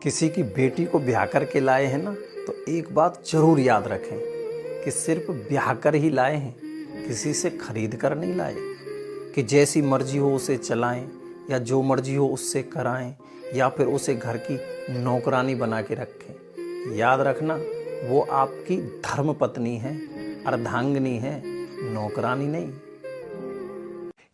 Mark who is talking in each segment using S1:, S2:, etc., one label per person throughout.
S1: किसी की बेटी को ब्याह करके लाए हैं ना, तो एक बात जरूर याद रखें कि सिर्फ ब्याह कर ही लाए हैं, किसी से खरीद कर नहीं लाए कि जैसी मर्जी हो उसे चलाएं या जो मर्जी हो उससे कराएं या फिर उसे घर की नौकरानी बना के रखें। याद रखना, वो आपकी धर्मपत्नी है, अर्धांगिनी है, नौकरानी नहीं।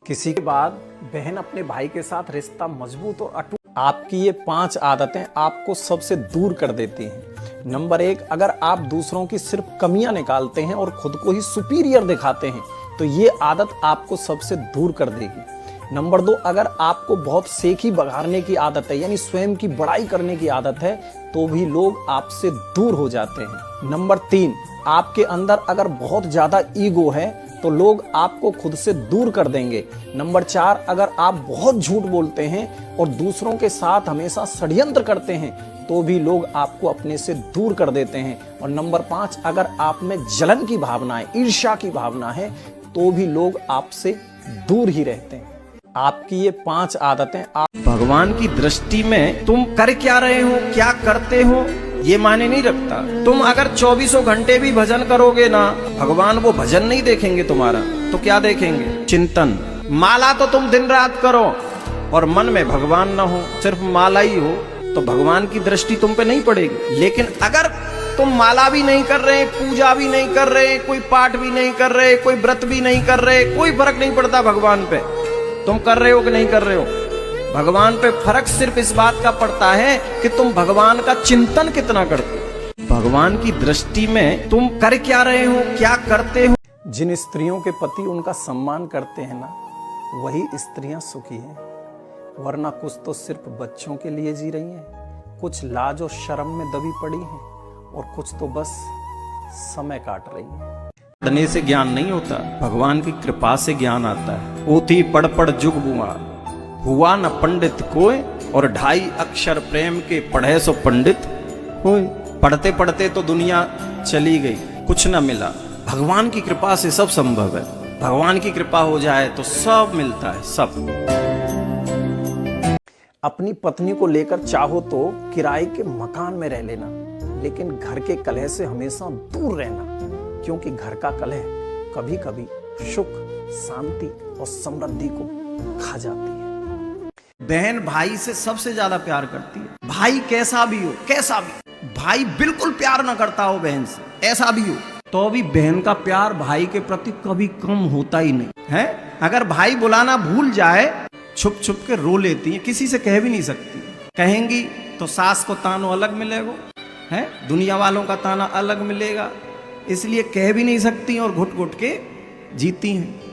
S1: किसी के बाद बहन अपने भाई के साथ रिश्ता मजबूत और अटूट। आपकी ये 5 आदतें आपको सबसे दूर कर देती हैं। नंबर 1, अगर आप दूसरों की सिर्फ कमियां निकालते हैं और खुद को ही सुपीरियर दिखाते हैं तो ये आदत आपको सबसे दूर कर देगी। नंबर 2, अगर आपको बहुत सेखी बघारने की आदत है, यानी स्वयं की बड़ाई करने की आदत है, तो भी लोग आपसे दूर हो जाते हैं। नंबर 3, आपके अंदर अगर बहुत ज्यादा ईगो है तो लोग आपको खुद से दूर कर देंगे। नंबर 4, अगर आप बहुत झूठ बोलते हैं और दूसरों के साथ हमेशा षड्यंत्र करते हैं तो भी लोग आपको अपने से दूर कर देते हैं। और नंबर 5, अगर आप में जलन की भावना है, ईर्ष्या की भावना है, तो भी लोग आपसे दूर ही रहते हैं। आपकी ये 5 आदतें
S2: भगवान की दृष्टि में तुम कर क्या रहे हो, क्या करते हो, ये मायने नहीं रखता। तुम अगर 24 घंटे भी भजन करोगे ना, भगवान वो भजन नहीं देखेंगे तुम्हारा, तो क्या देखेंगे? चिंतन। माला तो तुम दिन रात करो और मन में भगवान ना हो, सिर्फ माला ही हो, तो भगवान की दृष्टि तुम पे नहीं पड़ेगी। लेकिन अगर तुम माला भी नहीं कर रहे, पूजा भी नहीं कर रहे, कोई पाठ भी नहीं कर रहे, कोई व्रत भी नहीं कर रहे, कोई फर्क नहीं पड़ता भगवान पे तुम कर रहे हो कि नहीं कर रहे हो। भगवान पे फर्क सिर्फ इस बात का पड़ता है कि तुम भगवान का चिंतन कितना करते हो। भगवान की दृष्टि में तुम कर क्या रहे हो, क्या करते हो।
S1: जिन स्त्रियों के पति उनका सम्मान करते हैं ना, वही स्त्रियां सुखी हैं। वरना कुछ तो सिर्फ बच्चों के लिए जी रही हैं, कुछ लाज और शर्म में दबी पड़ी हैं और कुछ तो बस समय काट रही हैं।
S2: पढ़ने से ज्ञान नहीं होता, भगवान की कृपा से ज्ञान आता है। ओथी पढ़ पढ़ जुग बुआ, हुआ न पंडित कोई, और 2.5 अक्षर प्रेम के पढ़े सो पंडित होए। पढ़ते पढ़ते तो दुनिया चली गई, कुछ न मिला। भगवान की कृपा से सब संभव है। भगवान की कृपा हो जाए तो सब मिलता है, सब।
S1: अपनी पत्नी को लेकर चाहो तो किराए के मकान में रह लेना, लेकिन घर के कलह से हमेशा दूर रहना, क्योंकि घर का कलह कभी कभी सुख, शांति और समृद्धि को खा जाती है।
S2: बहन भाई से सबसे ज्यादा प्यार करती है। भाई कैसा भी हो, कैसा भी, भाई बिल्कुल प्यार ना करता हो बहन से, ऐसा भी हो, तो भी बहन का प्यार भाई के प्रति कभी कम होता ही नहीं है। अगर भाई बुलाना भूल जाए, छुप छुप के रो लेती है, किसी से कह भी नहीं सकती। कहेंगी तो सास को तानो अलग मिलेगा, है दुनिया वालों का ताना अलग मिलेगा, इसलिए कह भी नहीं सकती और घुट घुट के जीती हैं।